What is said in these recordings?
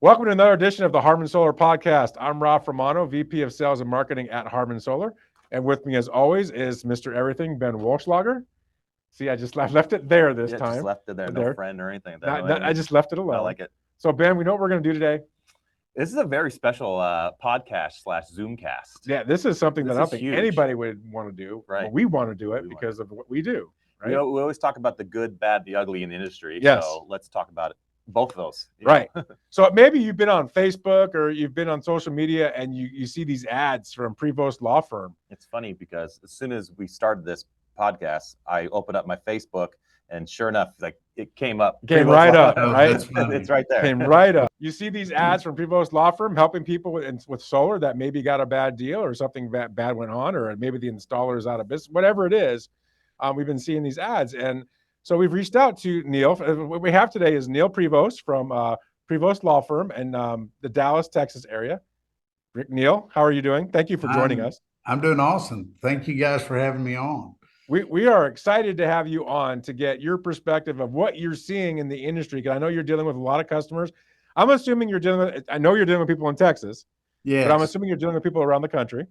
Welcome to another edition of the Harmon Solar Podcast. I'm Rob Romano, VP of Sales and Marketing at Harmon Solar. And with me, as always, is Mr. Everything, Ben Walschlager. See, I just left it there this time. Just left it there. No friend or anything. I just left it alone. I like it. So, Ben, we know what we're going to do today. This is a very special podcast / Zoomcast. Yeah, this is something that I don't think anybody would want to do. Right. Well, we want to do it because of what we do. Right? We always talk about the good, bad, the ugly in the industry. Yes. So let's talk about it. Both of those. Right. So maybe you've been on Facebook or you've been on social media and you see these ads from Prevost law firm. It's funny because as soon as we started this podcast, I opened up my Facebook and sure enough, like it came up. Came right up, right? It's right there. Came right up. You see these ads from Prevost law firm helping people with solar that maybe got a bad deal or something bad went on, or maybe the installer is out of business, whatever it is. We've been seeing these ads. And so we've reached out to Neal. What we have today is Neal Prevost from Prevost Law Firm in the Dallas, Texas area. Neal, how are you doing? Thank you for joining us. I'm doing awesome. Thank you guys for having me on. We are excited to have you on to get your perspective of what you're seeing in the industry, because I know you're dealing with a lot of customers. I'm assuming you're dealing with, I know you're dealing with people in Texas, but I'm assuming you're dealing with people around the country.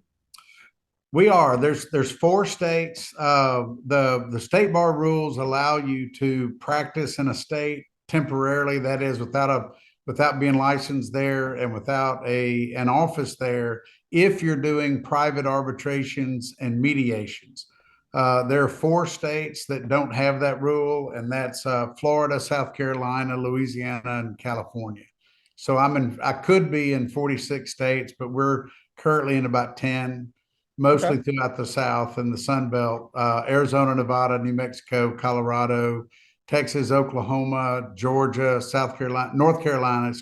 We are. There's 4 states. The state bar rules allow you to practice in a state temporarily. That is without being licensed there and without an office there. If you're doing private arbitrations and mediations, there are 4 states that don't have that rule, and that's Florida, South Carolina, Louisiana, and California. So I could be in 46 states, but we're currently in about 10. Mostly throughout the South and the Sun Belt, Arizona, Nevada, New Mexico, Colorado, Texas, Oklahoma, Georgia, North Carolina,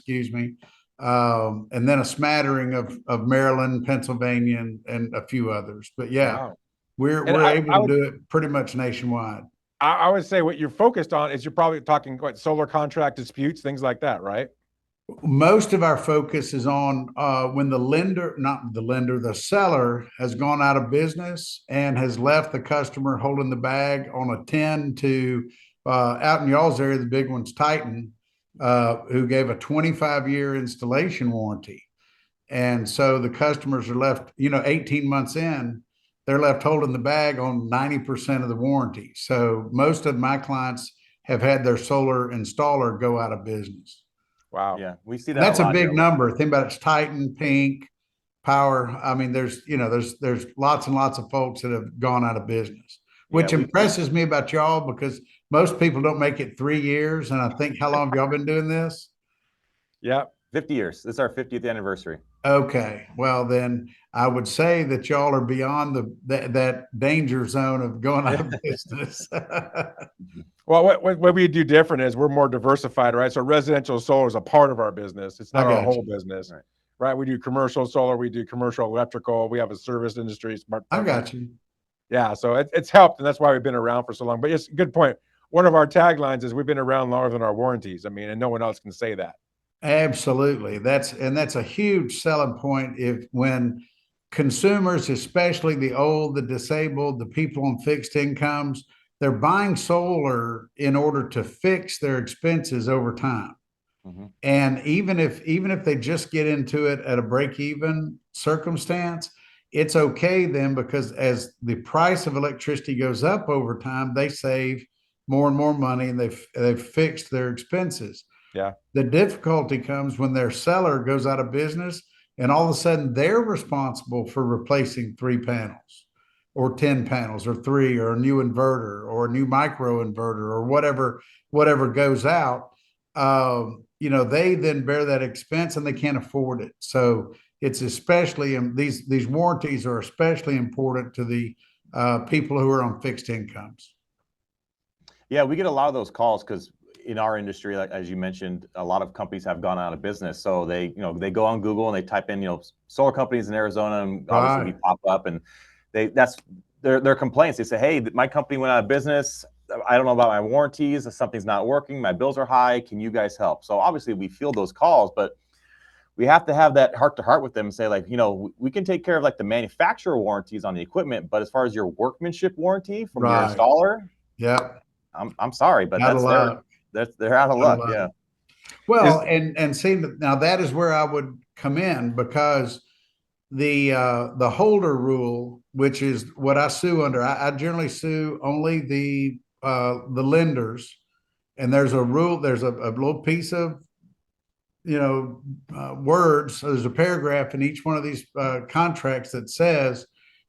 and then a smattering of Maryland, Pennsylvania, and a few others. But yeah, wow. we're able to do it pretty much nationwide. I would say what you're focused on is you're probably talking solar contract disputes, things like that, right? Most of our focus is on when the seller has gone out of business and has left the customer holding the bag on a 10 to out in y'all's area, the big one's Titan, who gave a 25-year installation warranty. And so the customers are left, 18 months in, they're left holding the bag on 90% of the warranty. So most of my clients have had their solar installer go out of business. Wow. Yeah, we see that. That's a big number. Think about it's Titan, Pink, Power. I mean, there's lots and lots of folks that have gone out of business, which impresses me about y'all, because most people don't make it 3 years. And I think, how long have y'all been doing this? Yeah, 50 years. This is our 50th anniversary. Okay. Well, then I would say that y'all are beyond that danger zone of going out of business. Well, what we do different is we're more diversified, right? So residential solar is a part of our business. It's not our whole business, right? We do commercial solar, we do commercial electrical, we have a service industry. I got you. Yeah, so it's helped, and that's why we've been around for so long. But it's a good point. One of our taglines is we've been around longer than our warranties. I mean, and no one else can say that. Absolutely. That's a huge selling point when consumers, especially the old, the disabled, the people on fixed incomes, they're buying solar in order to fix their expenses over time. Mm-hmm. And even if they just get into it at a break-even circumstance, it's okay then, because as the price of electricity goes up over time, they save more and more money, and they've fixed their expenses. Yeah. The difficulty comes when their seller goes out of business, and all of a sudden they're responsible for replacing 3 panels or 10 panels or 3, or a new inverter or a new micro inverter or whatever goes out. They then bear that expense and they can't afford it. So it's especially, these warranties are especially important to the people who are on fixed incomes. Yeah, we get a lot of those calls because in our industry, like as you mentioned, a lot of companies have gone out of business. So they go on Google and they type in, solar companies in Arizona, and obviously we pop up, and that's their complaints. They say, hey, my company went out of business. I don't know about my warranties. Something's not working. My bills are high. Can you guys help? So obviously we field those calls, but we have to have that heart to heart with them and say, like, we can take care of like the manufacturer warranties on the equipment, but as far as your workmanship warranty from your installer, yeah, I'm sorry, but they're out of luck. Yeah. Well, and see, now that is where I would come in, because the holder rule, which is what I sue under, I generally sue only the lenders. And there's a rule, there's a little piece of, words. So there's a paragraph in each one of these contracts that says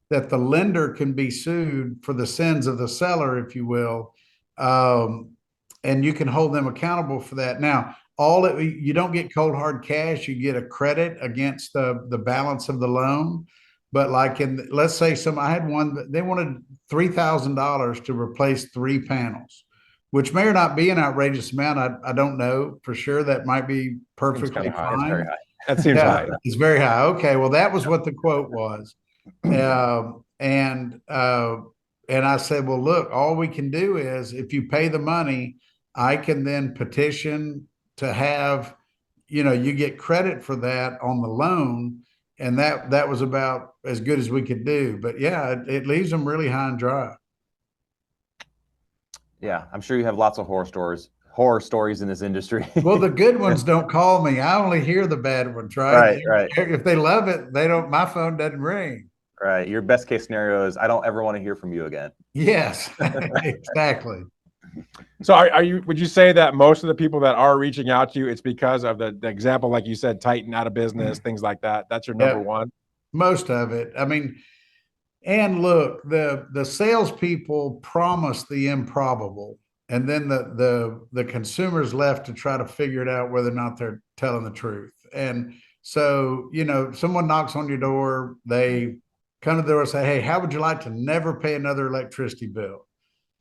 that the lender can be sued for the sins of the seller, if you will. And you can hold them accountable for that. Now, you don't get cold hard cash, you get a credit against the balance of the loan. But like let's say I had one, they wanted $3,000 to replace 3 panels, which may or not be an outrageous amount. I don't know for sure. That might be perfectly high. It's very fine. high. That seems high. It's very high. Okay, well, that was what the quote was. And I said, well, look, all we can do is, if you pay the money, I can then petition to have, you get credit for that on the loan. And that was about as good as we could do. But yeah, it leaves them really high and dry. Yeah, I'm sure you have lots of horror stories in this industry. Well, the good ones don't call me. I only hear the bad ones, right? Right. If they love it, my phone doesn't ring. Right. Your best case scenario is, I don't ever want to hear from you again. Yes, exactly. So would you say that most of the people that are reaching out to you, it's because of the example, like you said, Titan out of business, things like that? That's your number one? Most of it. I mean, and look, the salespeople promise the improbable, and then the consumers left to try to figure it out whether or not they're telling the truth. And so, someone knocks on your door, they come to the door and say, hey, how would you like to never pay another electricity bill?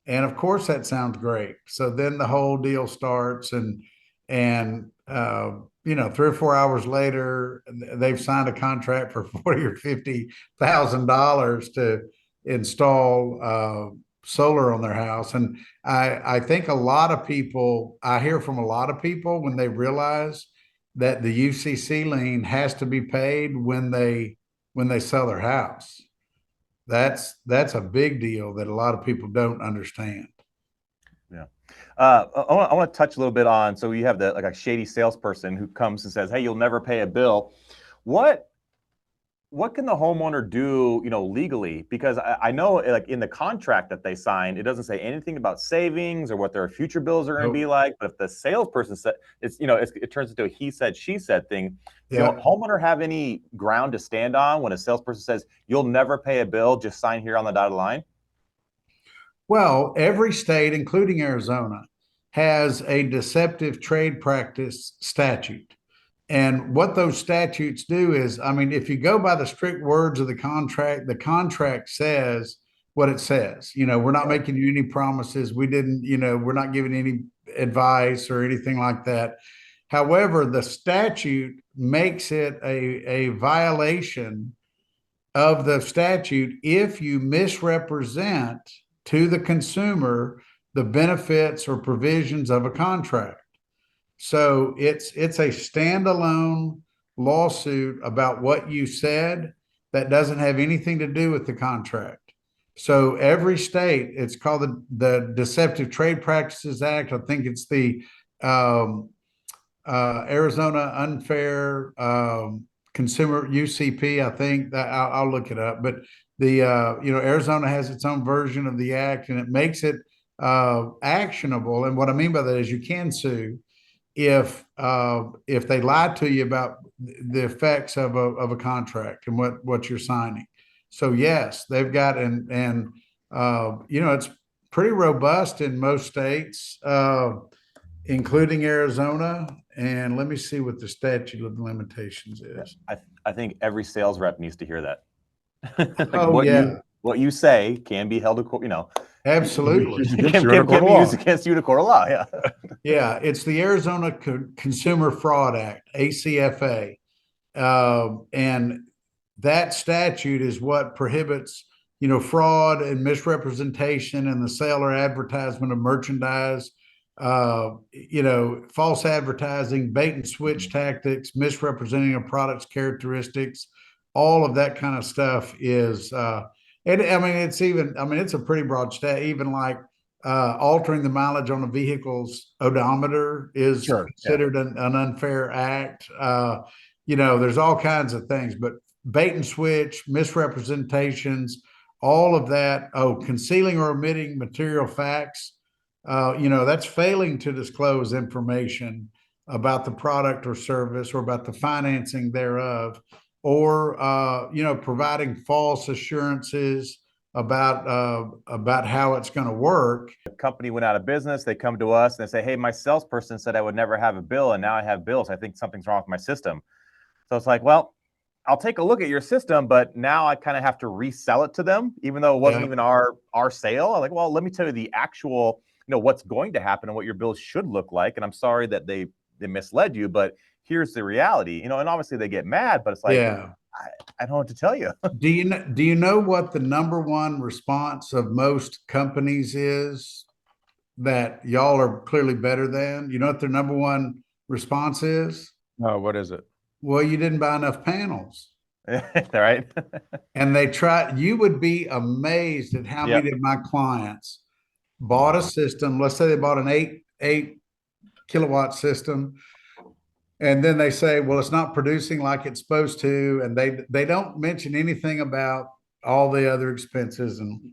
And of course, that sounds great. So then the whole deal starts, and 3 or 4 hours later, they've signed a contract for $40,000 or $50,000 to install solar on their house. And I think I hear from a lot of people when they realize that the UCC lien has to be paid when they sell their house. That's a big deal that a lot of people don't understand. Yeah. I want to touch a little bit on, so you have a shady salesperson who comes and says, hey, you'll never pay a bill. What can the homeowner do, legally? Because I know, like, in the contract that they signed, it doesn't say anything about savings or what their future bills are going to be like. But if the salesperson said it turns into a he said, she said thing. Yeah. Homeowner have any ground to stand on when a salesperson says, you'll never pay a bill, just sign here on the dotted line? Well, every state, including Arizona, has a deceptive trade practice statute. And what those statutes do is, if you go by the strict words of the contract says what it says. We're not making you any promises. We're not giving any advice or anything like that. However, the statute makes it a violation of the statute if you misrepresent to the consumer the benefits or provisions of a contract. So it's a standalone lawsuit about what you said that doesn't have anything to do with the contract. So every state, it's called the Deceptive Trade Practices Act. I think it's the Arizona Unfair Consumer UCP. I think that I'll look it up, but Arizona has its own version of the act, and it makes it actionable. And what I mean by that is you can sue if they lied to you about the effects of a contract and what you're signing. So yes, they've got, and it's pretty robust in most states, including Arizona. And let me see what the statute of limitations is. I think every sales rep needs to hear that. What you say can be held to court, Absolutely. can be used against you in a court of law. Yeah. Yeah. It's the Arizona Consumer Fraud Act, ACFA. And that statute is what prohibits, fraud and misrepresentation in the sale or advertisement of merchandise, false advertising, bait and switch tactics, misrepresenting a product's characteristics. All of that kind of stuff is, it's a pretty broad stat, even like altering the mileage on a vehicle's odometer is Sure, considered an unfair act. There's all kinds of things, but bait and switch, misrepresentations, all of that. Oh, concealing or omitting material facts. That's failing to disclose information about the product or service or about the financing thereof, or providing false assurances about how it's going to work. The company went out of business. They come to us and they say, "Hey, my salesperson said I would never have a bill, and now I have bills. I think something's wrong with my system." So it's like, well, I'll take a look at your system, but now I kind of have to resell it to them, even though it wasn't even our sale. I'm like, well, let me tell you the actual, what's going to happen and what your bills should look like. And I'm sorry that they misled you, but here's the reality. And obviously they get mad, but it's like, I don't know what to tell you. Do you know what the number one response of most companies is that y'all are clearly better than? You know what their number one response is? No, what is it? Well, you didn't buy enough panels. Right. And you would be amazed at how many of my clients bought a system. Let's say they bought an eight kilowatt system. And then they say, well, it's not producing like it's supposed to. And they don't mention anything about all the other expenses and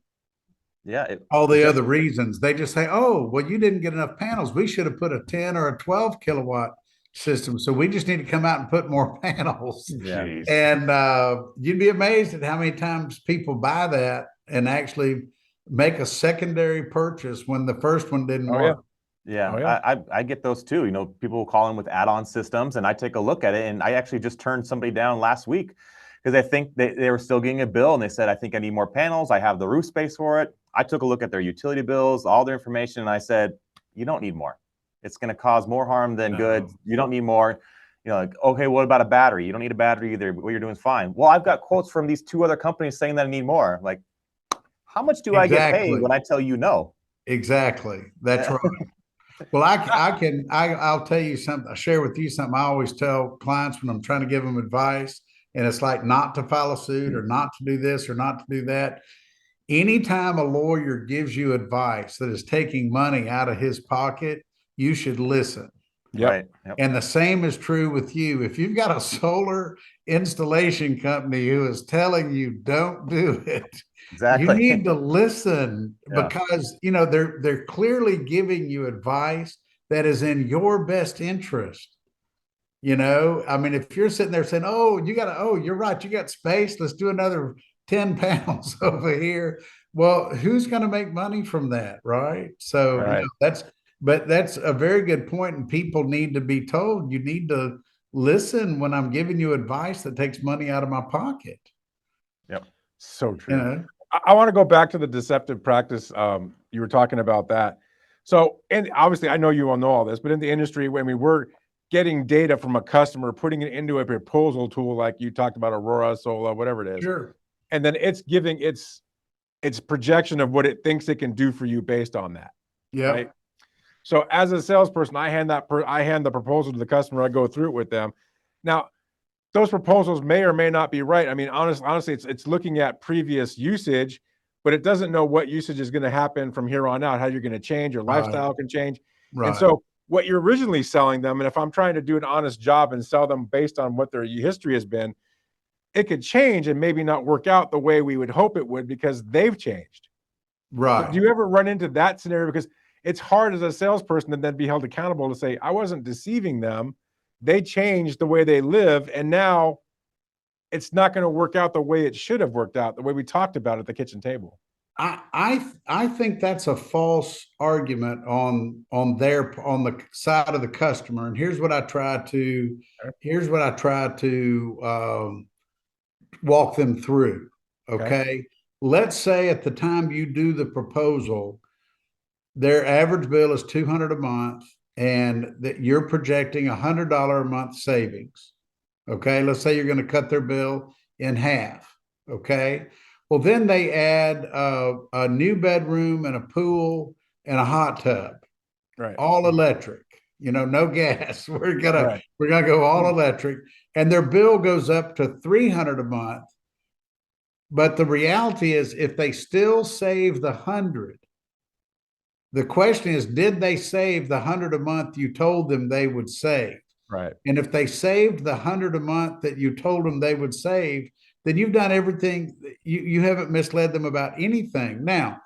all the other reasons. They just say, oh, well, you didn't get enough panels. We should have put a 10 or a 12 kilowatt system. So we just need to come out and put more panels. Yeah. And you'd be amazed at how many times people buy that and actually make a secondary purchase when the first one didn't work. Yeah, I get those too. People will call in with add-on systems, and I take a look at it. And I actually just turned somebody down last week because I think they were still getting a bill, and they said, I think I need more panels. I have the roof space for it. I took a look at their utility bills, all their information, and I said, you don't need more. It's going to cause more harm than good. You don't need more. Okay, what about a battery? You don't need a battery either. What you're doing is fine. Well, I've got quotes from these 2 other companies saying that I need more. Like, how much do I get paid when I tell you no? Exactly. That's right. Well, I'll tell you something. I'll share with you something I always tell clients when I'm trying to give them advice, and it's like not to file a suit or not to do this or not to do that. Anytime a lawyer gives you advice that is taking money out of his pocket, you should listen. Yep. And the same is true with you. If you've got a solar installation company who is telling you don't do it, exactly, you need to listen because they're clearly giving you advice that is in your best interest. I mean, if you're sitting there saying, "Oh, you're right, you got space. Let's do another 10 panels over here." Well, who's going to make money from that, right? So that's a very good point, and people need to be told, you need to listen when I'm giving you advice that takes money out of my pocket. Yep, so true. I want to go back to the deceptive practice. You were talking about that. So, and obviously, I know you all know all this, but in the industry, when we're getting data from a customer, putting it into a proposal tool, like you talked about, Aurora, Solar, whatever it is, sure, and then it's giving its projection of what it thinks it can do for you based on that. Yeah. Right. So as a salesperson, I hand the proposal to the customer. I go through it with them. Now, those proposals may or may not be right. I mean, honestly, it's looking at previous usage, but it doesn't know what usage is going to happen from here on out, how you're going to change, your lifestyle can change. Right. And so what you're originally selling them, and if I'm trying to do an honest job and sell them based on what their history has been, it could change and maybe not work out the way we would hope it would because they've changed. Right. So do you ever run into that scenario? Because it's hard as a salesperson to then be held accountable to say, I wasn't deceiving them. They changed the way they live. And now it's not going to work out the way it should have worked out, the way we talked about at the kitchen table. I think that's a false argument on the side of the customer. And here's what I try to walk them through. Okay. Let's say at the time you do the proposal, their average bill is $200 a month, and that you're projecting $100 a month savings. Okay. Let's say you're going to cut their bill in half. Okay. Well, then they add a new bedroom and a pool and a hot tub, right? All electric, no gas. We're gonna go all electric, and their bill goes up to $300 a month. But the reality is, if they still save the 100, The question is, did they save the 100 a month you told them they would save? Right. And if they saved the 100 a month that you told them they would save, then you've done everything. You haven't misled them about anything. Now,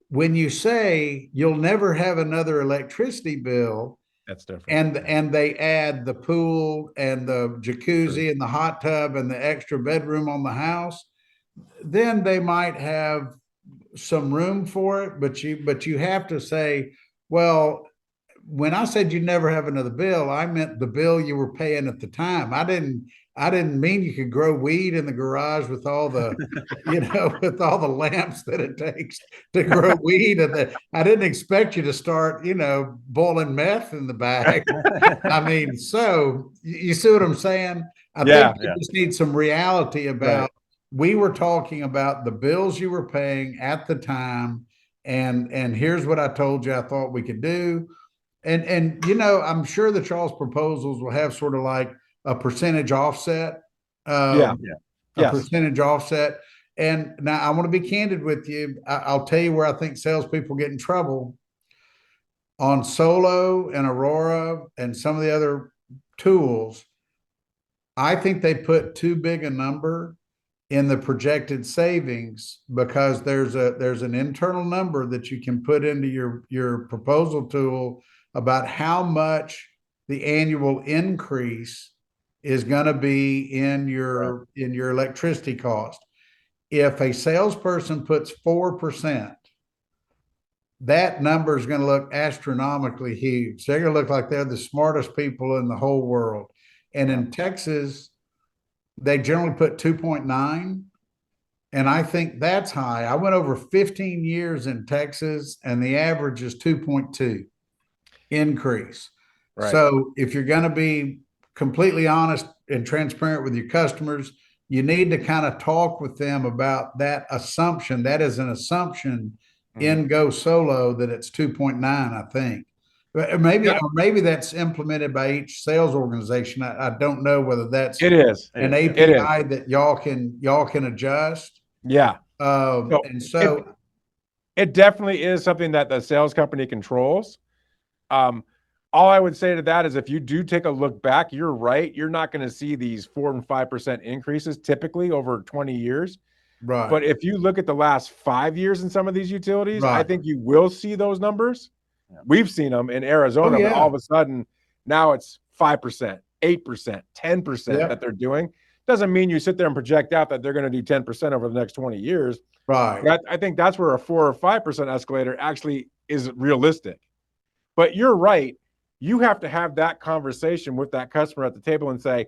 when you say you'll never have another electricity bill, That's different. and they add the pool and the jacuzzi True. and the hot tub and the extra bedroom on the house, then they might have some room for it. But you have to say, well, when I said you'd never have another bill, I meant the bill you were paying at the time. I didn't mean you could grow weed in the garage with all the, with all the lamps that it takes to grow weed. And I didn't expect you to start, boiling meth in the bag. I mean, so you see what I'm saying? I think you just need some reality about, we were talking about the bills you were paying at the time. And here's what I told you I thought we could do. And I'm sure that y'all's proposals will have sort of like a percentage offset. A percentage offset. And now I want to be candid with you. I'll tell you where I think salespeople get in trouble. On Solo and Aurora and some of the other tools, I think they put too big a number in the projected savings, because there's an internal number that you can put into your proposal tool about how much the annual increase is going to be in your electricity cost. If a salesperson puts 4%, that number is going to look astronomically huge. They're going to look like they're the smartest people in the whole world. And in Texas, they generally put 2.9. And I think that's high. I went over 15 years in Texas, and the average is 2.2 increase. Right. So if you're going to be completely honest and transparent with your customers, you need to kind of talk with them about that assumption. That is an assumption in Go Solo that it's 2.9, I think. Maybe that's implemented by each sales organization. I don't know whether that's an API that y'all can adjust. Yeah. And so it definitely is something that the sales company controls. All I would say to that is, if you do take a look back, you're right. You're not going to see these 4 and 5% increases typically over 20 years. Right. But if you look at the last 5 years in some of these utilities, I think you will see those numbers. Yeah. We've seen them in Arizona, but all of a sudden now it's 5%, 8%, 10% that they're doing. Doesn't mean you sit there and project out that they're going to do 10% over the next 20 years. Right. I think that's where a 4 or 5% escalator actually is realistic. But you're right. You have to have that conversation with that customer at the table and say,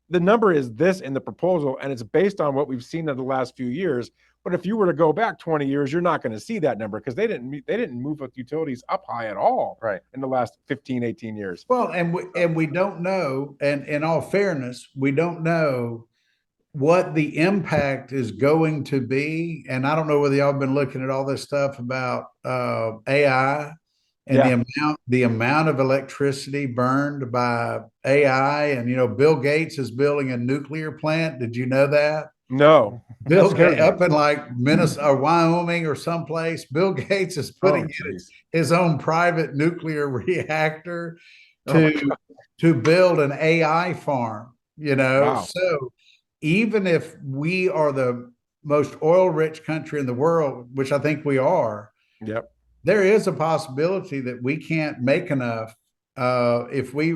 the number is this in the proposal, and it's based on what we've seen in the last few years. But if you were to go back 20 years, you're not going to see that number, because they didn't move with utilities up high at all in the last 15, 18 years. Well, and we don't know, and in all fairness, we don't know what the impact is going to be. And I don't know whether y'all have been looking at all this stuff about AI and the amount of electricity burned by AI. And Bill Gates is building a nuclear plant. Did you know that? No. Bill Gates up in like Minnesota or Wyoming or someplace. Bill Gates is putting his own private nuclear reactor to build an AI farm. Wow. So even if we are the most oil-rich country in the world, which I think we are, there is a possibility that we can't make enough. If we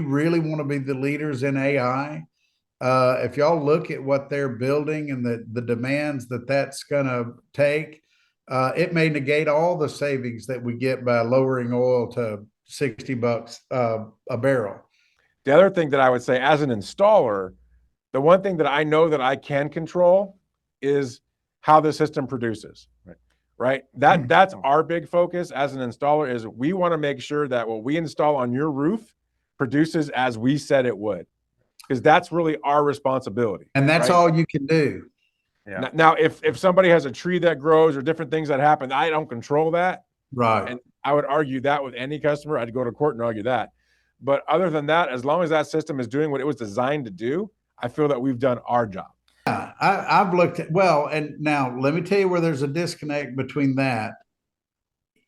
really want to be the leaders in AI, if y'all look at what they're building and the demands that's going to take, it may negate all the savings that we get by lowering oil to $60 a barrel. The other thing that I would say as an installer, the one thing that I know that I can control is how the system produces. Right. That's our big focus as an installer, is we want to make sure that what we install on your roof produces as we said it would, because that's really our responsibility. And that's all you can do. Yeah. Now, if somebody has a tree that grows or different things that happen, I don't control that. Right. And I would argue that with any customer. I'd go to court and argue that. But other than that, as long as that system is doing what it was designed to do, I feel that we've done our job. I've looked at, and now let me tell you where there's a disconnect between that.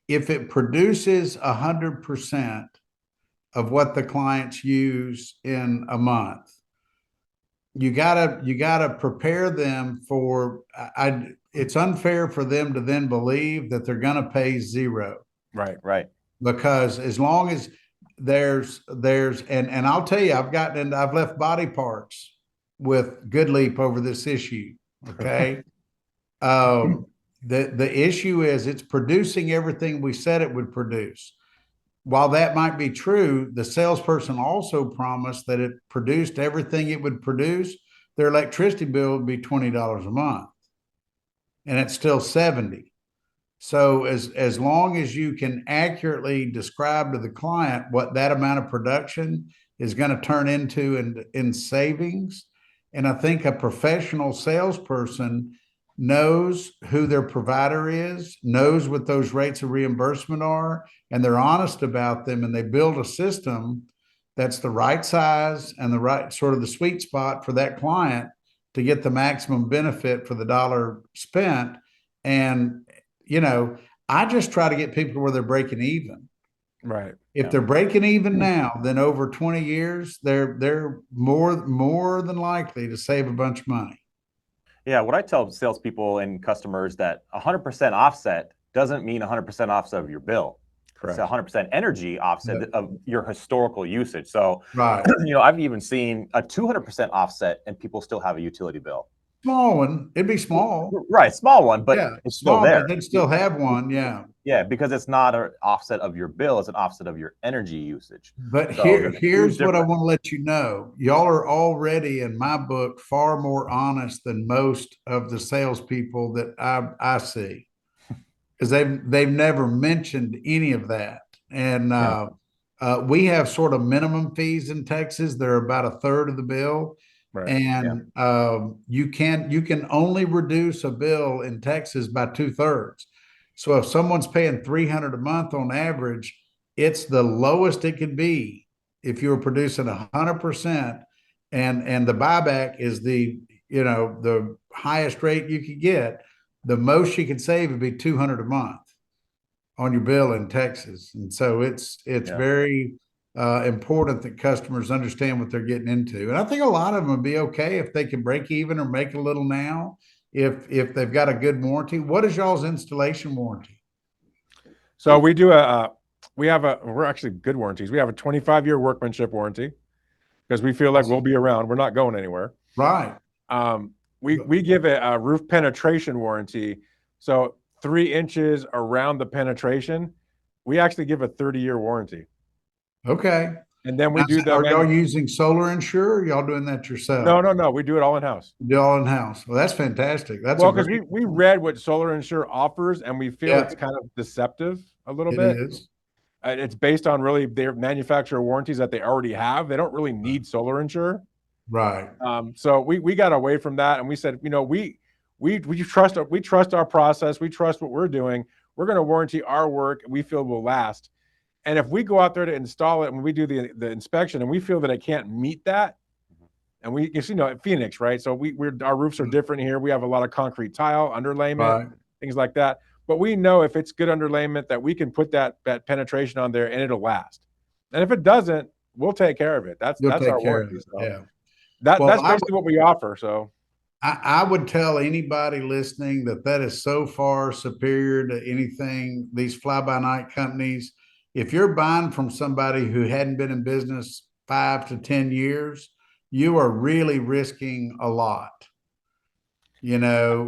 if it produces 100% of what the clients use in a month, you gotta prepare them for, it's unfair for them to then believe that they're gonna pay zero. Right. Because as long as and I'll tell you, I've left body parts with Good Leap over this issue. Okay. The issue is it's producing everything we said it would produce. While that might be true, the salesperson also promised that it produced everything it would produce. Their electricity bill would be $20 a month, and it's still 70. So as long as you can accurately describe to the client what that amount of production is going to turn into in savings, and I think a professional salesperson knows who their provider is, knows what those rates of reimbursement are, and they're honest about them, and they build a system that's the right size and the right sort of the sweet spot for that client to get the maximum benefit for the dollar spent. And, I just try to get people where they're breaking even. Right. If they're breaking even now, then over 20 years, they're more than likely to save a bunch of money. Yeah, what I tell salespeople and customers that 100% offset doesn't mean 100% offset of your bill. Correct. It's 100% energy offset of your historical usage. So, right. I've even seen a 200% offset and people still have a utility bill. Small one. It'd be small. Right, small one, but yeah, it's still there. But they'd still have one, yeah. Yeah, because it's not an offset of your bill, it's an offset of your energy usage. But so here's what I want to let you know. Y'all are already, in my book, far more honest than most of the salespeople that I see. Because they've never mentioned any of that. And we have sort of minimum fees in Texas. They're about a third of the bill. Right. And you can only reduce a bill in Texas by 2/3. So if someone's paying $300 a month on average, it's the lowest it could be if you were producing 100%, and the buyback is the highest rate you could get. The most you could save would be $200 a month on your bill in Texas. And so it's very important that customers understand what they're getting into. And I think a lot of them would be okay if they can break even or make a little now, if they've got a good warranty. What is y'all's installation warranty? So we do we're actually good warranties. We have a 25-year workmanship warranty because we feel like we'll be around. We're not going anywhere. Right. We give a roof penetration warranty. So 3 inches around the penetration, we actually give a 30-year warranty. Okay. And then we Are y'all using Solar Insure? Or y'all doing that yourself? No. We do it all in-house. Do all in-house. Well, that's fantastic. That's because we read what Solar Insure offers, and we feel it's kind of deceptive a little bit. It is. It's based on really their manufacturer warranties that they already have. They don't really need Solar Insure. Right. So we got away from that, and we said, we trust our process. We trust what we're doing. We're going to warranty our work. We feel will last. And if we go out there to install it and we do the inspection and we feel that it can't meet that, and Phoenix, right? So our roofs are different here. We have a lot of concrete tile, underlayment, things like that. But we know if it's good underlayment that we can put that penetration on there and it'll last. And if it doesn't, we'll take care of it. That's our warranty. So. Yeah. That's basically what we offer. So I would tell anybody listening that is so far superior to anything these fly-by-night companies. If you're buying from somebody who hadn't been in business 5 to 10 years, you are really risking a lot. And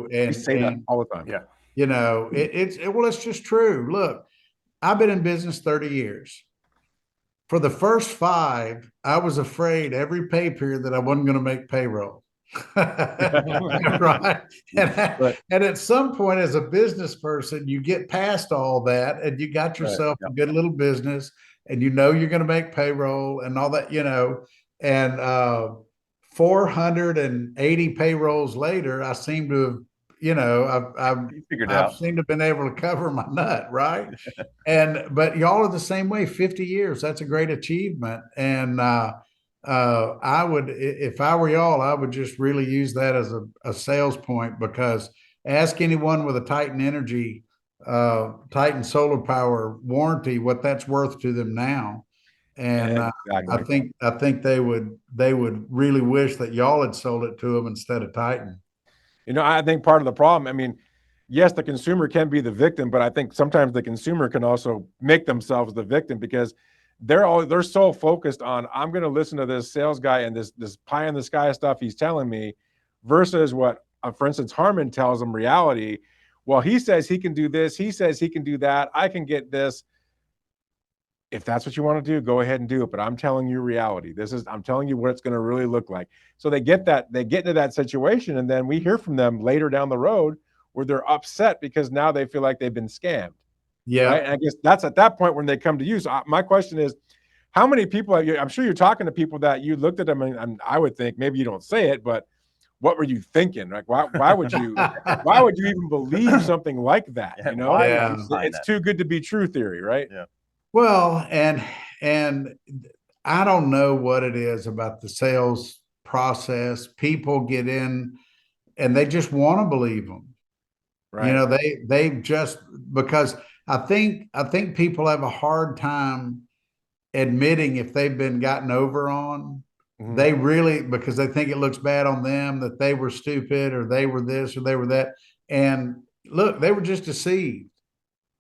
we say that all the time. Yeah. It's just true. Look, I've been in business 30 years. For the first 5, I was afraid every pay period that I wasn't going to make payroll. Right. And at some point, as a business person, you get past all that and you got yourself a good little business, and you're going to make payroll and all that, and 480 payrolls later, I seem to have, I've seemed to have been able to cover my nut, right? But y'all are the same way. 50 years, that's a great achievement. And I would, if I were y'all, I would just really use that as a sales point, because ask anyone with a Titan Energy Titan solar power warranty, what that's worth to them now. And Exactly. I think they would really wish that y'all had sold it to them instead of Titan. I think part of the problem, I mean, yes, the consumer can be the victim, but I think sometimes the consumer can also make themselves the victim because they're so focused on, I'm going to listen to this sales guy and this pie in the sky stuff he's telling me, versus what, for instance, Harmon tells them reality. Well, he says he can do this, he says he can do that, I can get this. If that's what you want to do, go ahead and do it. But I'm telling you reality. I'm telling you what it's going to really look like. So they get into that situation. And then we hear from them later down the road where they're upset because now they feel like they've been scammed. Yeah. Right. And I guess that's at that point when they come to you. So my question is, how many people I'm sure you're talking to people that you looked at them and I would think, maybe you don't say it, but what were you thinking? Like, why would you even believe something like that? Yeah. It's too good to be true theory, right? Yeah. Well, and I don't know what it is about the sales process. People get in and they just want to believe them. Right. They just, because I think people have a hard time admitting if they've been gotten over on. Mhm. They really, because they think it looks bad on them that they were stupid or they were this or they were that. And look, they were just deceived.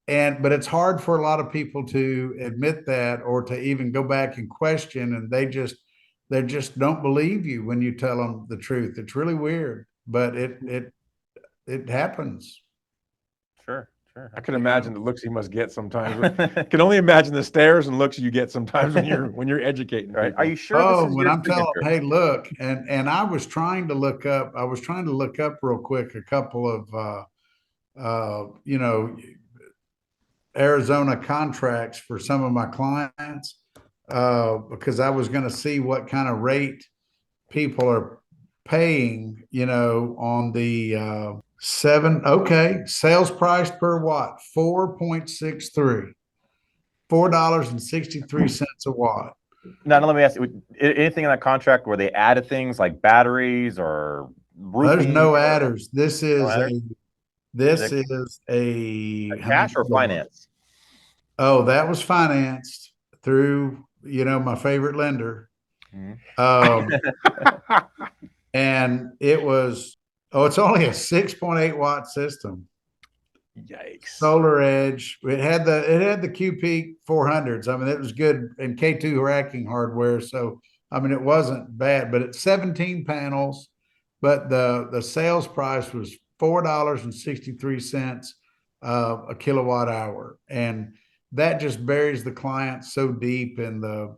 But it's hard for a lot of people to admit that or to even go back and question, and they just don't believe you when you tell them the truth. It's really weird, but it happens. Sure. I can imagine the looks he must get sometimes. I can only imagine the stares and looks you get sometimes when you're educating Right. people. Are you sure this is when your I'm telling, signature? hey, look, and I was trying to look up real quick a couple of Arizona contracts for some of my clients because I was going to see what kind of rate people are paying, on the sales price per watt, 4.63, $4.63 a watt. Now, let me ask you, anything in that contract where they added things like batteries or roofing? There's no adders. This is a cash or finance? Oh, that was financed through, my favorite lender. And it was, it's only a 6.8 watt system. Yikes. Solar Edge. It had the QP 400s. I mean, it was good, and K2 racking hardware. So, I mean, it wasn't bad, but it's 17 panels, but the sales price was $4.63 a kilowatt hour. And that just buries the client so deep in the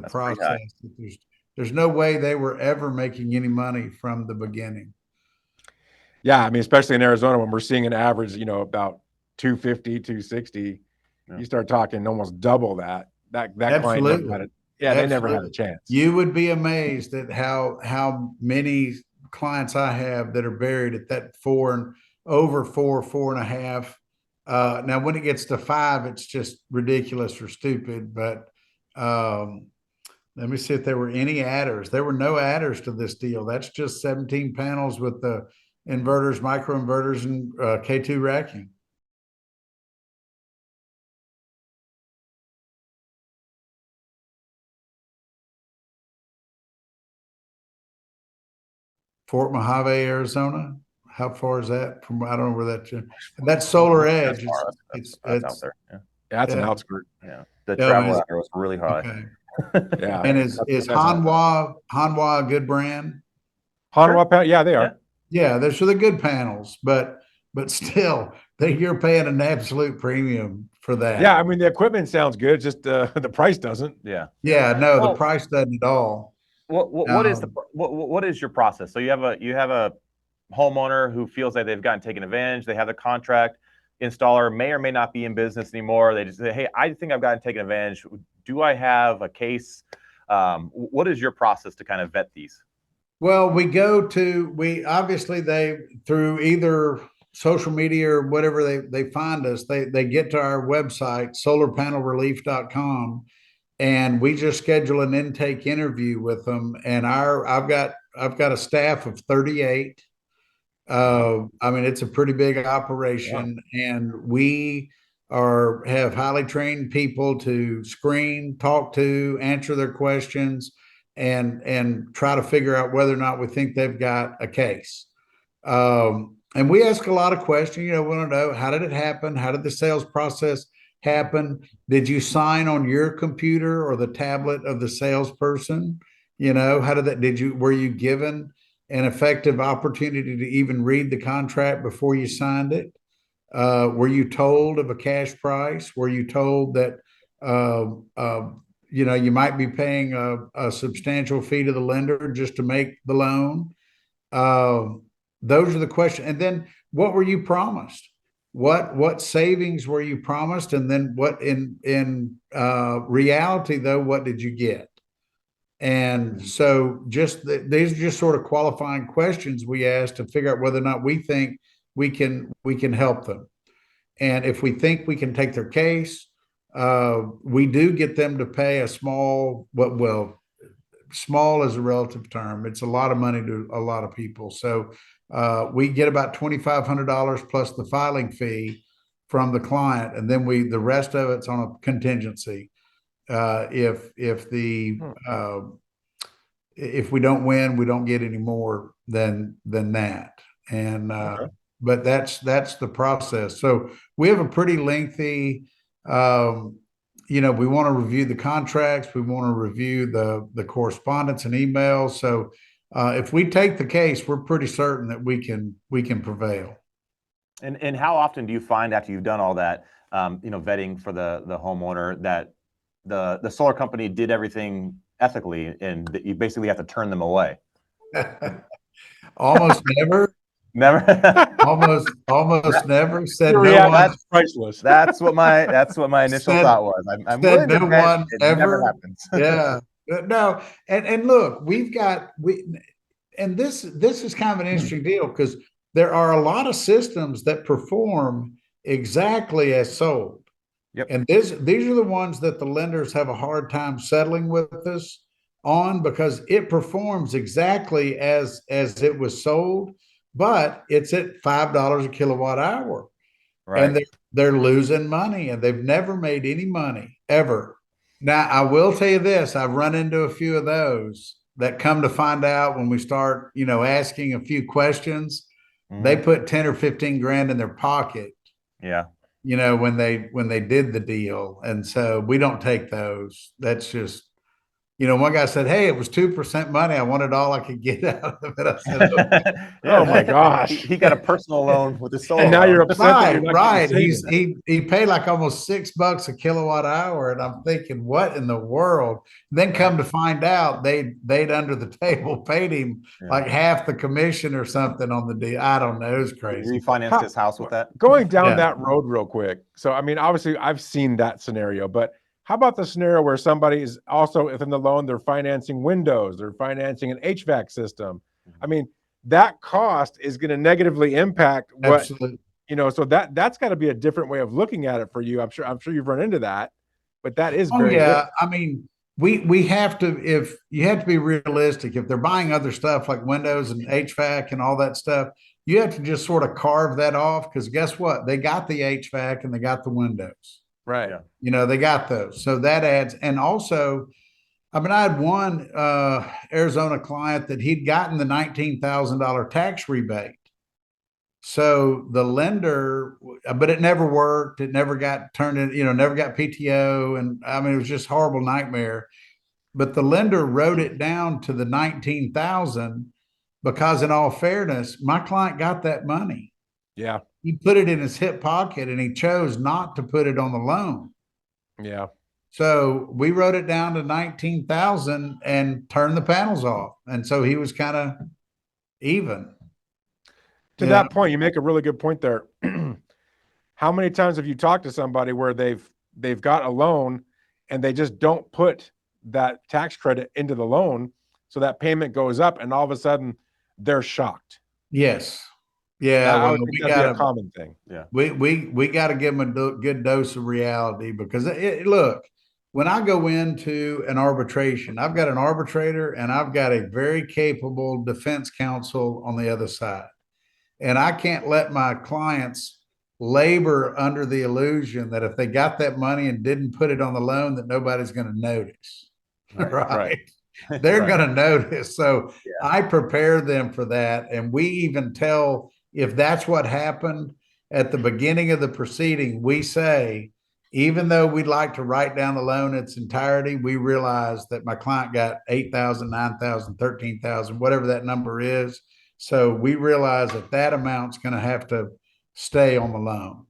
process that there's no way they were ever making any money from the beginning. Yeah, I mean, especially in Arizona when we're seeing an average, about 250, 260, you start talking almost double that. That client never had it. Yeah, they never had a chance. You would be amazed at how many clients I have that are buried at that over 4.5. Now, when it gets to 5, it's just ridiculous or stupid. But let me see if there were any adders. There were no adders to this deal. That's just 17 panels with the inverters, microinverters, and K2 racking. Fort Mojave, Arizona. How far is that from? I don't know where that's Solar Edge. That's out there. Yeah. That's an outskirt. Yeah. The travel out there was really high. Okay. Yeah. And is Hanwha a good brand? Hanwha panel? Yeah, they are. Yeah, they're good panels, but still, you're paying an absolute premium for that. Yeah, I mean the equipment sounds good, just the price doesn't. Yeah. Yeah, no, the price doesn't at all. What is your process? So you have a homeowner who feels like they've gotten taken advantage. They have the contract. Installer may or may not be in business anymore. They just say, "Hey, I think I've gotten taken advantage. Do I have a case?" What is your process to kind of vet these? Well, we obviously through either social media or whatever they find us, they get to our website, solarpanelrelief.com, and we just schedule an intake interview with them. And I've got a staff of 38, I mean, it's a pretty big Yeah. operation, and we have highly trained people to screen, talk to, answer their questions, and try to figure out whether or not we think they've got a case. And we ask a lot of questions. We want to know, how did it happen? How did the sales process happen? Did you sign on your computer or the tablet of the salesperson? How did that? Were you given an effective opportunity to even read the contract before you signed it? Were you told of a cash price? Were you told that uh, uh, you might be paying a substantial fee to the lender just to make the loan? Uh, those are the questions. And then, what were you promised? What savings were you promised? And then, what in reality, though, what did you get? And so these are just sort of qualifying questions we ask to figure out whether or not we think we can help them. And if we think we can take their case, we do get them to pay a small, small is a relative term. It's a lot of money to a lot of people. So we get about $2,500 plus the filing fee from the client, and then the rest of it's on a contingency. If we don't win, we don't get any more than that. And Okay. but that's the process. So we have a pretty lengthy. We want to review the contracts. We want to review the correspondence and emails. So if we take the case, we're pretty certain that we can prevail. And how often do you find, after you've done all that, vetting for the homeowner, that the solar company did everything ethically, and that you basically have to turn them away? Almost never. Never. almost never said Your no reaction one. is priceless. That's what my initial thought was. I'm said willing to no bet one it ever. never happens. Yeah. No. And look, and this is kind of an interesting deal, because there are a lot of systems that perform exactly as sold. Yep. And these are the ones that the lenders have a hard time settling with us on, because it performs exactly as it was sold, but it's at $5 a kilowatt hour. Right. And they're losing money, and they've never made any money ever. Now, I will tell you this: I've run into a few of those that come to find out, when we start, asking a few questions, they put 10 or 15 grand in their pocket. Yeah. When they did the deal. And so we don't take those. That's just, one guy said, "Hey, it was 2% money. I wanted all I could get out of it." I said, "Okay." Yeah, Oh my gosh. He got a personal loan with his solar. And now you're loan. upset that you're not Right. getting savings. He paid like almost $6 a kilowatt hour. And I'm thinking, what in the world? Then come to find out, they'd under the table paid him like half the commission or something on the deal. I don't know. It was He crazy. refinanced his house with that. Going down Yeah. that road real quick. So, I mean, obviously, I've seen that scenario, but how about the scenario where somebody is also within the loan, they're financing windows, they're financing an HVAC system? I mean, that cost is going to negatively impact what, Absolutely. so that's got to be a different way of looking at it for you. I'm sure you've run into that, but that is Oh very yeah. different. I mean, we have to, if you have to be realistic, if they're buying other stuff like windows and HVAC and all that stuff, you have to just sort of carve that off, because guess what? They got the HVAC and they got the windows. Right. Yeah. They got those. So that adds, and also, I mean, I had one Arizona client that he'd gotten the $19,000 tax rebate. So the lender, but it never worked. It never got turned in, never got PTO. And I mean, it was just a horrible nightmare. But the lender wrote it down to the 19,000, because in all fairness, my client got that money. Yeah. He put it in his hip pocket, and he chose not to put it on the loan. Yeah. So we wrote it down to 19,000 and turned the panels off. And so he was kind of even. To that point, you make a really good point there. How many times have you talked to somebody where they've got a loan and they just don't put that tax credit into the loan, so that payment goes up, and all of a sudden they're shocked? Yes. Yeah. I Well, would think we that'd be a got to, common thing. Yeah. we got to give them a good dose of reality, because look, when I go into an arbitration, I've got an arbitrator and I've got a very capable defense counsel on the other side. And I can't let my clients labor under the illusion that if they got that money and didn't put it on the loan, that nobody's going to notice. Right. They're Right. going to notice. So Yeah. I prepare them for that. And we even tell, if that's what happened at the beginning of the proceeding, we say, even though we'd like to write down the loan in its entirety, we realize that my client got 8,000, 9,000, 13,000, whatever that number is. So we realize that that amount's going to have to stay on the loan.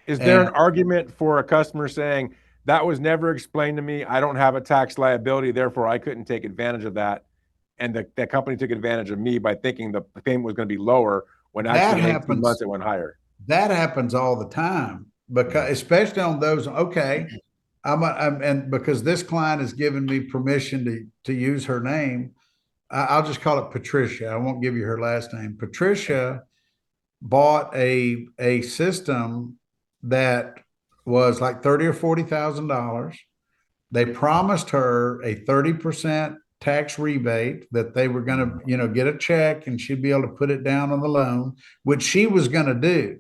Is there an argument for a customer saying, that was never explained to me, I don't have a tax liability, therefore I couldn't take advantage of that, and the company took advantage of me by thinking the payment was going to be lower when actually in 18 months it went higher? That happens all the time, because especially on those, okay, and because this client has given me permission to use her name, I'll just call it Patricia. I won't give you her last name. Patricia bought a system that was like $30,000 or $40,000. They promised her a 30% tax rebate, that they were going to, get a check and she'd be able to put it down on the loan, which she was going to do.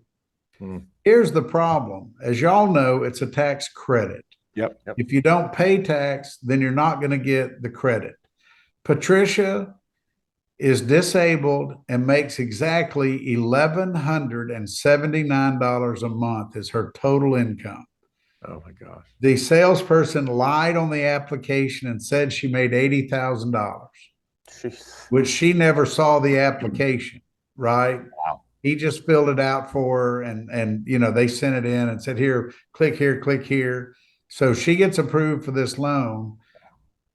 Here's the problem. As y'all know, it's a tax credit. Yep. If you don't pay tax, then you're not going to get the credit. Patricia is disabled and makes exactly $1,179 a month is her total income. Oh my gosh. The salesperson lied on the application and said she made $80,000, which she never saw the application, right? Wow. He just filled it out for her, and they sent it in and said, here, click here, click here. So she gets approved for this loan,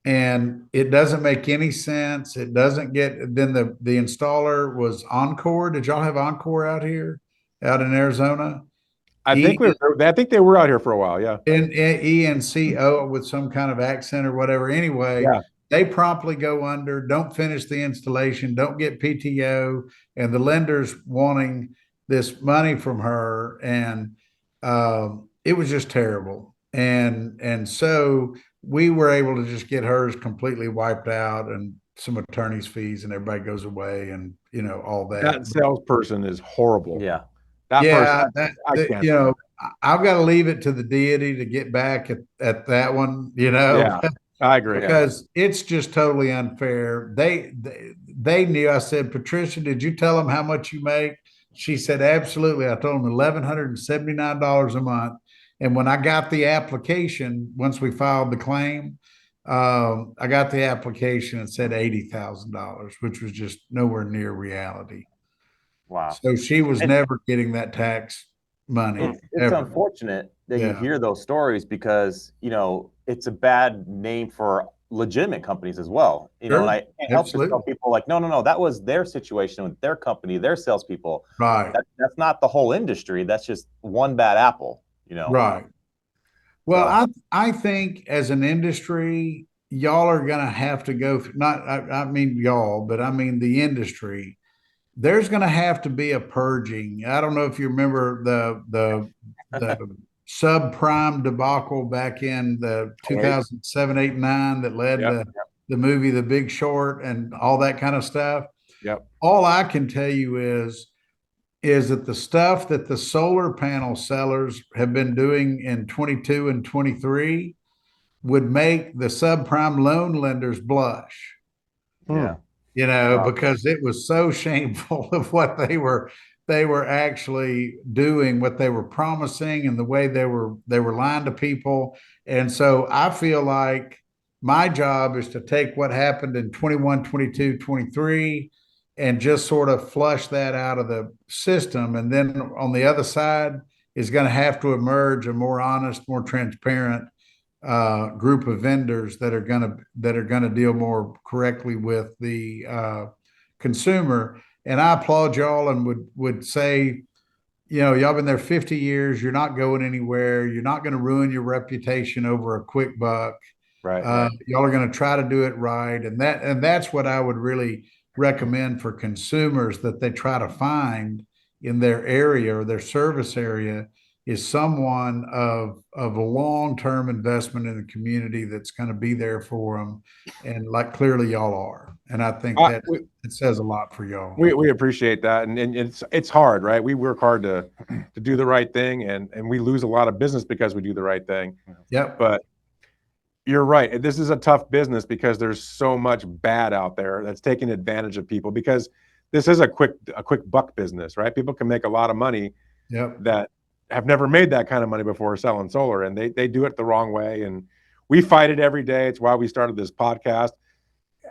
and it doesn't make any sense. It doesn't get, then the installer was Encore. Did y'all have Encore out here, out in Arizona? I think they were out here for a while. Yeah. ENCO with some kind of accent or whatever. Anyway, they promptly go under, don't finish the installation, don't get PTO, and the lender's wanting this money from her. And it was just terrible. And so we were able to just get hers completely wiped out, and some attorney's fees, and everybody goes away, and all that. That salesperson is horrible. Yeah. I've got to leave it to the deity to get back at that one, Yeah, I agree. because it's just totally unfair. They knew. I said, Patricia, did you tell them how much you make? She said, absolutely. I told them $1,179 a month. And when I got the application, once we filed the claim, I got the application and said $80,000, which was just nowhere near reality. Wow. So she was never getting that tax money. It's unfortunate that you hear those stories, because, it's a bad name for legitimate companies as well. And I can't help but tell people, like, no, that was their situation with their company, their salespeople. Right. That's not the whole industry. That's just one bad apple, Right. Well, I think as an industry, y'all are going to have to go through, I mean y'all, but I mean the industry. There's going to have to be a purging. I don't know if you remember the subprime debacle back in the 2007, 8, 9 that led to the movie The Big Short and all that kind of stuff. Yep. All I can tell you is that the stuff that the solar panel sellers have been doing in 22 and 23 would make the subprime loan lenders blush. Yeah. Because it was so shameful of what they were actually doing, what they were promising, and the way they were lying to people. And so I feel like my job is to take what happened in 21, 22, 23 and just sort of flush that out of the system. And then on the other side is going to have to emerge a more honest, more transparent group of vendors that are going to deal more correctly with the consumer. And I applaud y'all and would say, y'all been there 50 years. You're not going anywhere. You're not going to ruin your reputation over a quick buck. Right. Y'all are going to try to do it right. And that's what I would really recommend for consumers, that they try to find in their area or their service area is someone of a long-term investment in the community that's going to be there for them. And like clearly y'all are. And I think Uh, that we, it says a lot for y'all. we appreciate that, and it's hard, right? We work hard to do the right thing, and we lose a lot of business because we do the right thing. Yep. But you're right. This is a tough business because there's so much bad out there that's taking advantage of people, because this is a quick buck business, right? People can make a lot of money Yep. that have never made that kind of money before selling solar, and they do it the wrong way. And we fight it every day. It's why we started this podcast.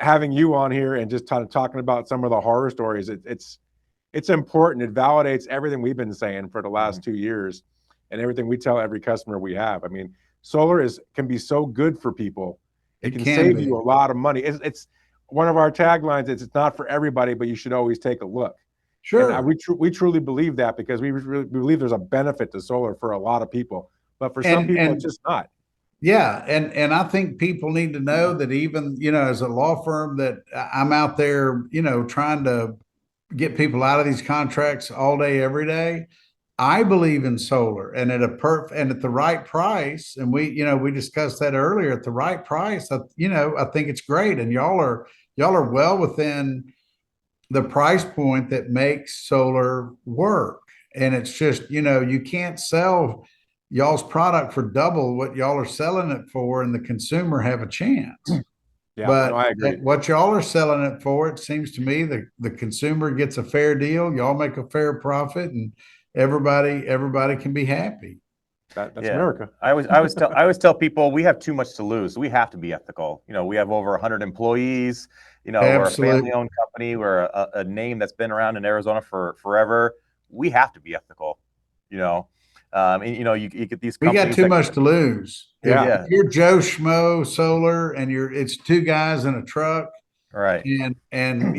Having you on here and just talking about some of the horror stories, it's important. It validates everything we've been saying for the last 2 years and everything we tell every customer we have. I mean, solar can be so good for people. It can save you a lot of money. It's one of our taglines. It's not for everybody, but you should always take a look. Sure. And we truly believe that, because we really believe there's a benefit to solar for a lot of people, but for some people it's just not. Yeah, and I think people need to know that, even, as a law firm, that I'm out there, trying to get people out of these contracts all day, every day. I believe in solar, and at the right price. And we discussed that earlier. At the right price, I think it's great. And y'all are well within the price point that makes solar work. And it's just, you can't sell y'all's product for double what y'all are selling it for, and the consumer have a chance. Yeah, But no, I agree. what y'all are selling it for, it seems to me the consumer gets a fair deal, y'all make a fair profit, and everybody can be happy. That's America. I always tell people we have too much to lose. We have to be ethical. We have over 100 employees. We're a family-owned company. We're a name that's been around in Arizona for forever. We have to be ethical. And you get these companies. We got too much to lose. Yeah. If you're Joe Schmo Solar and it's two guys in a truck, right, and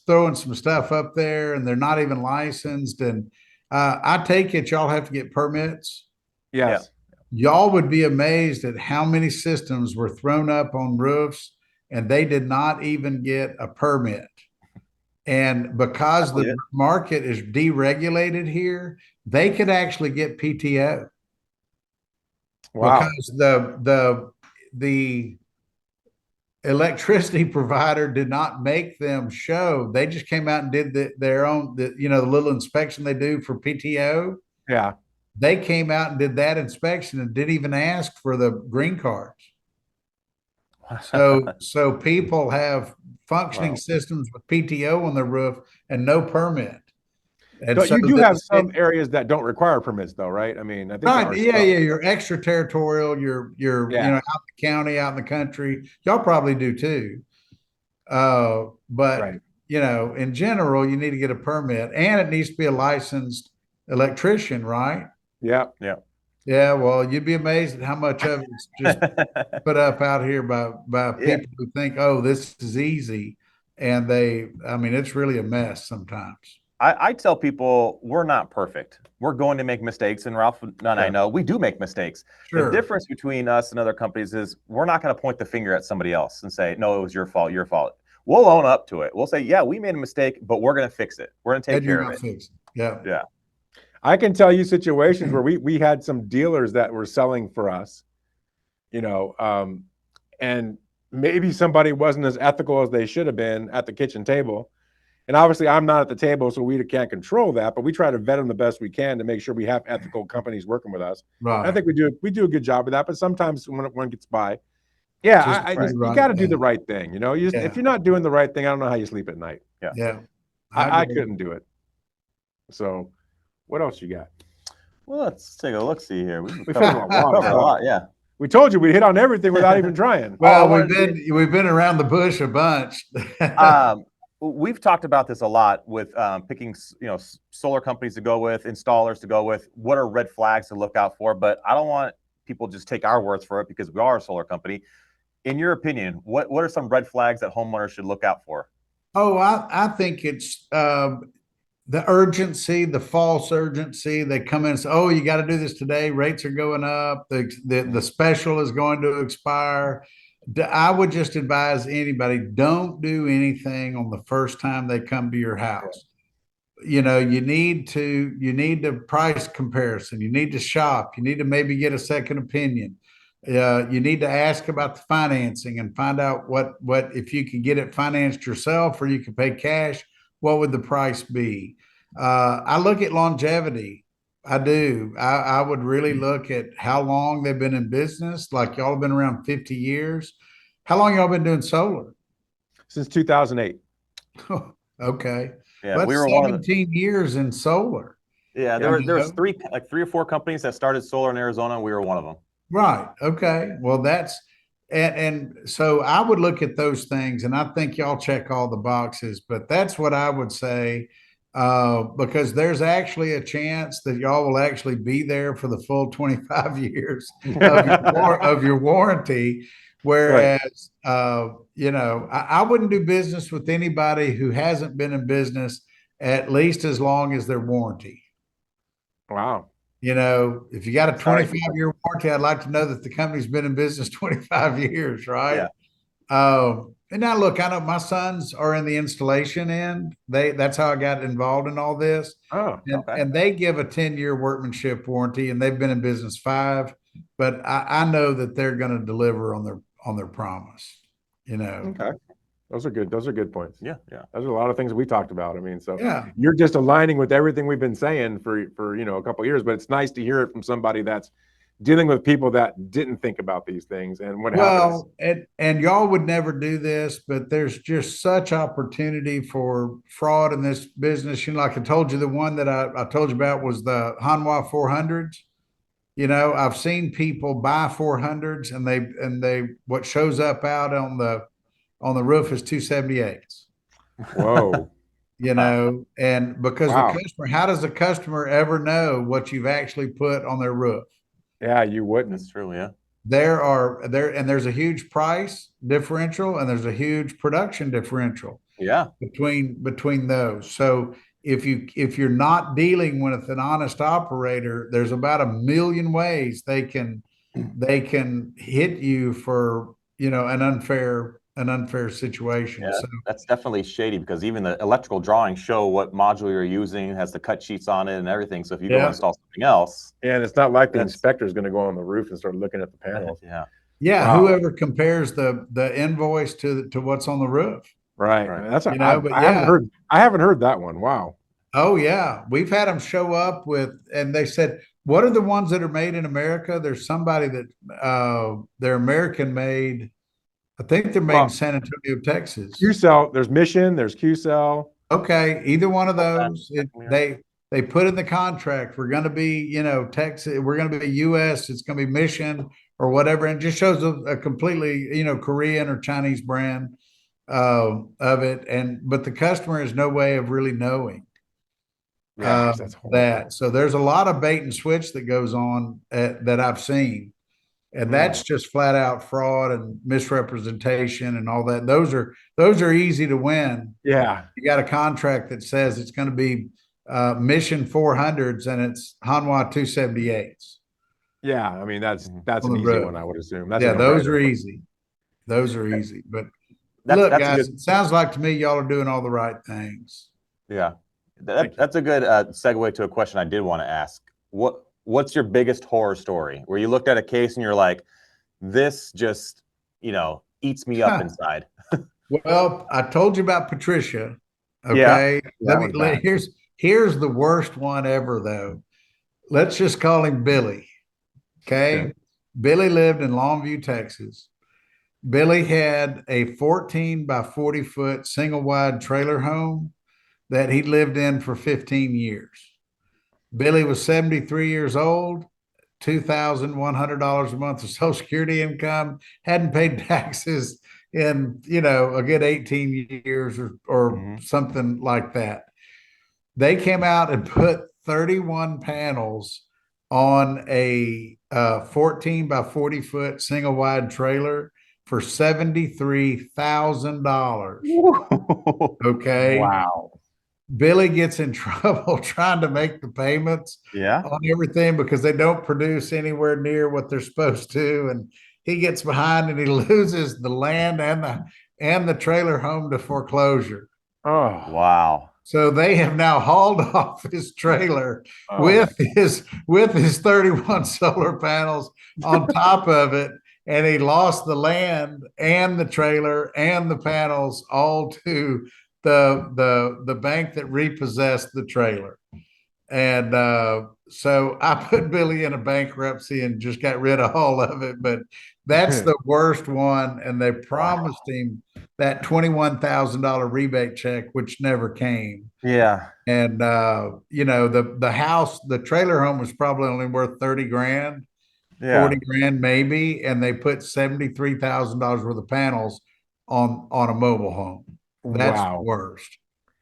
throwing some stuff up there, and they're not even licensed, and I take it y'all have to get permits. Yes. Yeah. Y'all would be amazed at how many systems were thrown up on roofs and they did not even get a permit. And because the market is deregulated here, they could actually get PTO. Wow. Because the electricity provider did not make them show. They just came out and did their own, the little inspection they do for PTO. Yeah. They came out and did that inspection and didn't even ask for the green cards. So people have functioning systems with PTO on their roof and no permit. And but you do have some areas that don't require permits, though, right? I mean, I think you're extraterritorial. You're out in the county, out in the country. Y'all probably do too. But right. In general, you need to get a permit, and it needs to be a licensed electrician, right? Yeah. Yeah, well, you'd be amazed at how much of it's just put up out here by people who think, oh, this is easy. And it's really a mess sometimes. I tell people we're not perfect. We're going to make mistakes. And Ralph and I know we do make mistakes. Sure. The difference between us and other companies is we're not going to point the finger at somebody else and say, no, it was your fault. We'll own up to it. We'll say, yeah, we made a mistake, but we're going to fix it. We're going to take care of it. Fix it. Yeah. Yeah. I can tell you situations where we had some dealers that were selling for us, and maybe somebody wasn't as ethical as they should have been at the kitchen table. And obviously I'm not at the table, so we can't control that, but we try to vet them the best we can to make sure we have ethical companies working with us. Right. I think we do a good job of that, but sometimes when one gets by, you got to do the right thing. If you're not doing the right thing, I don't know how you sleep at night. Yeah. I couldn't do it. So what else you got? Well, let's take a look. See here. We found a lot. Yeah. We told you we hit on everything without even trying. Well, we've been around the bush a bunch. We've talked about this a lot with picking, solar companies to go with, installers to go with. What are red flags to look out for? But I don't want people just take our words for it, because we are a solar company. In your opinion, what are some red flags that homeowners should look out for? Oh, I think it's the urgency, the false urgency. They come in and say, oh, you got to do this today. Rates are going up. The special is going to expire. I would just advise anybody, don't do anything on the first time they come to your house. You need to price comparison. You need to shop. You need to maybe get a second opinion. You need to ask about the financing and find out what if you can get it financed yourself or you can pay cash, what would the price be? I look at longevity. I do. I would really look at how long they've been in business. Like y'all have been around 50 years. How long y'all been doing solar? Since 2008. Okay. Yeah, Well, we that's were one of the 17 years in solar. yeah, there was three or four companies that started solar in Arizona, and we were one of them. Right. Okay. Well, that's and so I would look at those things, and I think y'all check all the boxes. But that's what I would say, because there's actually a chance that y'all will actually be there for the full 25 years of your warranty. Whereas, I wouldn't do business with anybody who hasn't been in business at least as long as their warranty. Wow. If you got a 25-year warranty, I'd like to know that the company's been in business 25 years, right? Yeah. And now look, I know my sons are in the installation end. That's how I got involved in all this. Oh, okay. And they give a 10-year workmanship warranty, and they've been in business 5. But I know that they're going to deliver on their promise. Okay. Those are good. Those are good points. Yeah. Those are a lot of things we talked about. I mean, so yeah, you're just aligning with everything we've been saying for a couple of years, but it's nice to hear it from somebody that's dealing with people that didn't think about these things and what happens. And y'all would never do this, but there's just such opportunity for fraud in this business. Like I told you, the one that I told you about was the Hanwha 400s. I've seen people buy 400s, and they what shows up out on the roof is 278s. Whoa. And because Wow. the customer, how does the customer ever know what you've actually put on their roof? Yeah, you wouldn't. That's true. Yeah. There's a huge price differential, and there's a huge production differential. Yeah. Between those. So if you're not dealing with an honest operator, there's about 1,000,000 ways they can hit you for an unfair situation. Yeah, So that's definitely shady because even the electrical drawings show what module you're using, has the cut sheets on it and everything. So if you go install something else, and it's not like the inspector is going to go on the roof and start looking at the panels. Yeah, Wow. whoever compares the invoice to what's on the roof. Right. That's but I haven't heard that one. Wow. Oh yeah, we've had them show up and they said, "What are the ones that are made in America?" There's somebody that they're American made. I think they're made in San Antonio, Texas. Q-Cell, there's Mission, there's Q-Cell. Okay, either one of those. They put in the contract, we're going to be, Texas, we're going to be US, it's going to be Mission or whatever, and it just shows a completely, Korean or Chinese brand of it, but the customer has no way of really knowing. That's that. So there's a lot of bait and switch that goes on that I've seen. And that's just flat out fraud and misrepresentation and all that. Those are easy to win. Yeah. You got a contract that says it's going to be Mission 400s and it's Hanwha 278s. Yeah, I mean that's an easy one, I would assume. Those are easy. Those are easy. But look, guys, it sounds like to me y'all are doing all the right things. Yeah. That's a good segue to a question I did want to ask. What's your biggest horror story where you looked at a case and you're like, this just, eats me up inside? Well, I told you about Patricia. Okay. Yeah, here's the worst one ever though. Let's just call him Billy. Okay. Billy lived in Longview, Texas. Billy had a 14 by 40 foot single wide trailer home that he lived in for 15 years. Billy was 73 years old, $2,100 a month of Social Security income, hadn't paid taxes in, a good 18 years or something like that. They came out and put 31 panels on a 14 by 40 foot single wide trailer for $73,000. Okay. Wow. Billy gets in trouble trying to make the payments on everything because they don't produce anywhere near what they're supposed to. And he gets behind and he loses the land and the trailer home to foreclosure. Oh, wow. So they have now hauled off his trailer Oh, with his 31 solar panels on top of it, and he lost the land and the trailer and the panels all to the bank that repossessed the trailer. And so I put Billy in a bankruptcy and just got rid of all of it. But that's the worst one. And they promised him that $21,000 rebate check, which never came. Yeah. And you know, the house, the trailer home was probably only worth 30 grand, Yeah. 40 grand maybe, and they put $73,000 worth of panels on a mobile home. That's the wow. worst.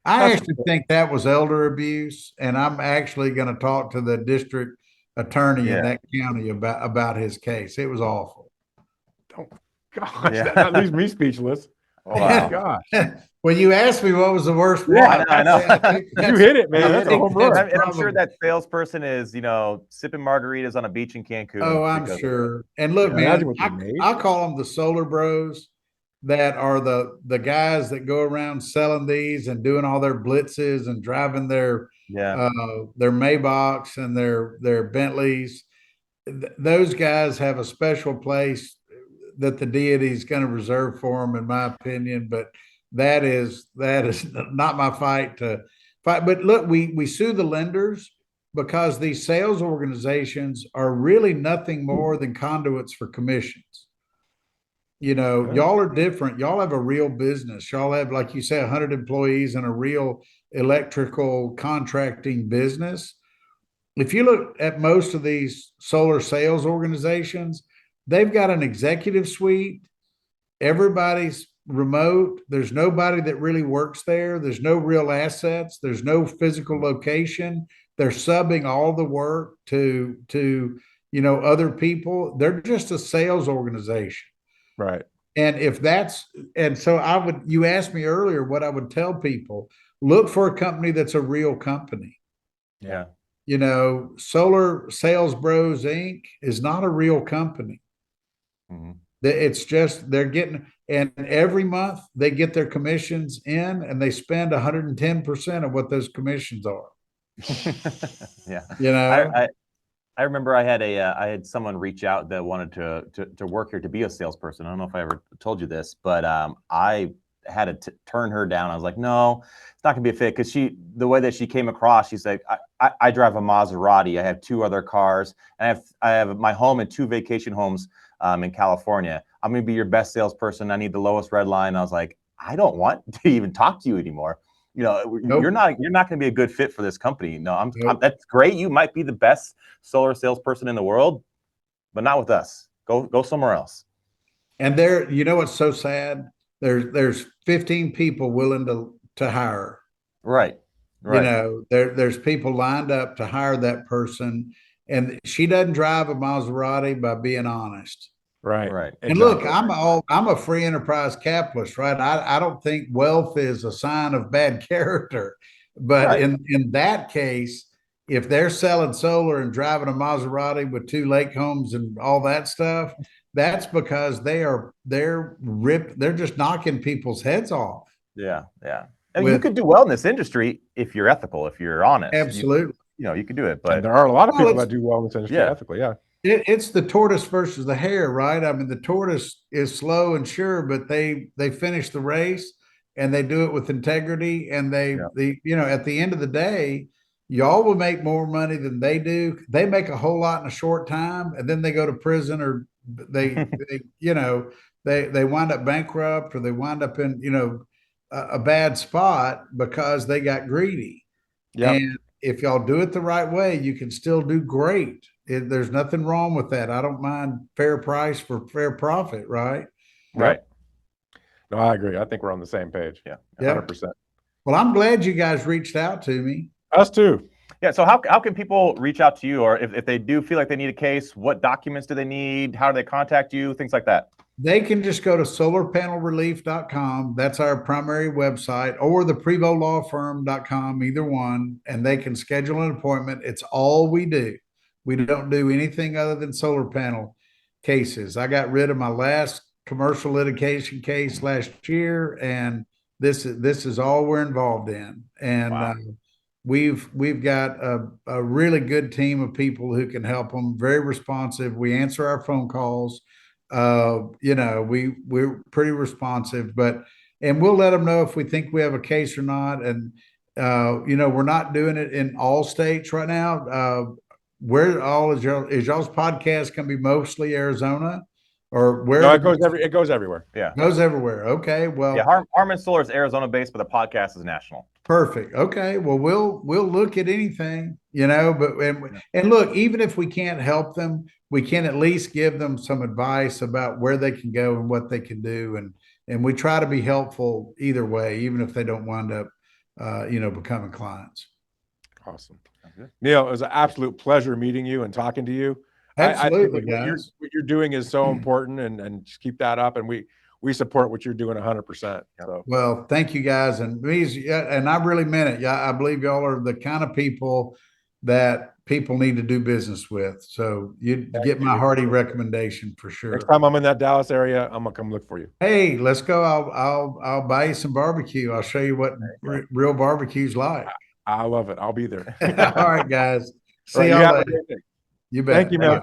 I actually think that was elder abuse, and I'm actually going to talk to the district attorney in that county about his case. It was awful. Oh, gosh, that leaves me speechless. Oh my gosh. When you asked me what was the worst one, I know. You hit it, man. That's a home run. And I'm sure that salesperson is, you know, sipping margaritas on a beach in Cancun. Oh, I'm sure. And look, man, I call them the solar bros that are the guys that go around selling these and doing all their blitzes and driving their Maybachs and their Bentleys. Those guys have a special place that the deity is going to reserve for them, in my opinion. But that is not my fight to fight. But look, we sue the lenders because these sales organizations are really nothing more than conduits for commissions. You know, y'all are different. Y'all have a real business. Y'all have, like you say, 100 employees and a real electrical contracting business. If you look at most of these solar sales organizations, they've got an executive suite. Everybody's remote. There's nobody that really works there. There's no real assets. There's no physical location. They're subbing all the work to you know, other people. They're just a sales organization. Right. And so you asked me earlier what I would tell people: look for a company that's a real company. Yeah. You know, Solar Sales Bros Inc. is not a real company. Mm-hmm. It's just they're getting, and every month they get their commissions in, and they spend 110% of what those commissions are. Yeah. You know, I remember I had someone reach out that wanted to work here to be a salesperson. I don't know if I ever told you this, but I had to turn her down. I was like, no, it's not gonna be a fit, because the way that she came across, she's like, I drive a Maserati. I have 2 other cars, and I have my home and 2 vacation homes in California. I'm gonna be your best salesperson. I need the lowest red line. I was like, I don't want to even talk to you anymore. You know, nope. You're not going to be a good fit for this company. No, that's great. You might be the best solar salesperson in the world, but not with us. Go somewhere else. And you know what's so sad? There's 15 people willing to hire. Right. You know, there's people lined up to hire that person, and she doesn't drive a Maserati by being honest. Right. And look, I'm a free enterprise capitalist, right? I don't think wealth is a sign of bad character, but in that case, if they're selling solar and driving a Maserati with 2 lake homes and all that stuff, that's because they're just knocking people's heads off. Yeah. And you could do well in this industry if you're ethical, if you're honest. Absolutely. You could do it, but there are a lot of people that do well in this industry ethically. Yeah. It's the tortoise versus the hare, right? I mean, the tortoise is slow and sure, but they finish the race and they do it with integrity. And you know, at the end of the day, y'all will make more money than they do. They make a whole lot in a short time, and then they go to prison, or they you know, they wind up bankrupt, or they wind up in, you know, a bad spot because they got greedy. And if y'all do it the right way, you can still do great. There's nothing wrong with that. I don't mind fair price for fair profit, right? Right. No, I agree. I think we're on the same page. Yeah. 100%. Well, I'm glad you guys reached out to me. Us too. Yeah. So how can people reach out to you, or if they do feel like they need a case, what documents do they need? How do they contact you? Things like that. They can just go to solarpanelrelief.com. That's our primary website, or the prevostlawfirm.com, either one, and they can schedule an appointment. It's all we do. We don't do anything other than solar panel cases. I got rid of my last commercial litigation case last year, and This is all we're involved in, and Wow. we've got a really good team of people who can help them. Very responsive. We answer our phone calls. We're pretty responsive, and we'll let them know if we think we have a case or not. And we're not doing it in all states right now. Where all is y'all's podcast going to be mostly Arizona, or where? No, it goes everywhere. Yeah. Goes everywhere. Okay. Well, yeah. Harmon Solar is Arizona based, but the podcast is national. Perfect. Okay. Well, we'll look at anything, and look, even if we can't help them, we can at least give them some advice about where they can go and what they can do. And we try to be helpful either way, even if they don't wind up, becoming clients. Awesome. Neal, it was an absolute pleasure meeting you and talking to you. Absolutely, I guys. what you're doing is so important, and just keep that up. And we support what you're doing 100%. So. Well, thank you guys. And I really meant it. Yeah, I believe y'all are the kind of people that people need to do business with. So you get my hearty recommendation for sure. Next time I'm in that Dallas area, I'm gonna come look for you. Hey, let's go. I'll buy you some barbecue. I'll show you what real barbecue's like. I love it. I'll be there. All right, guys. See y'all later. You bet. Thank you, man.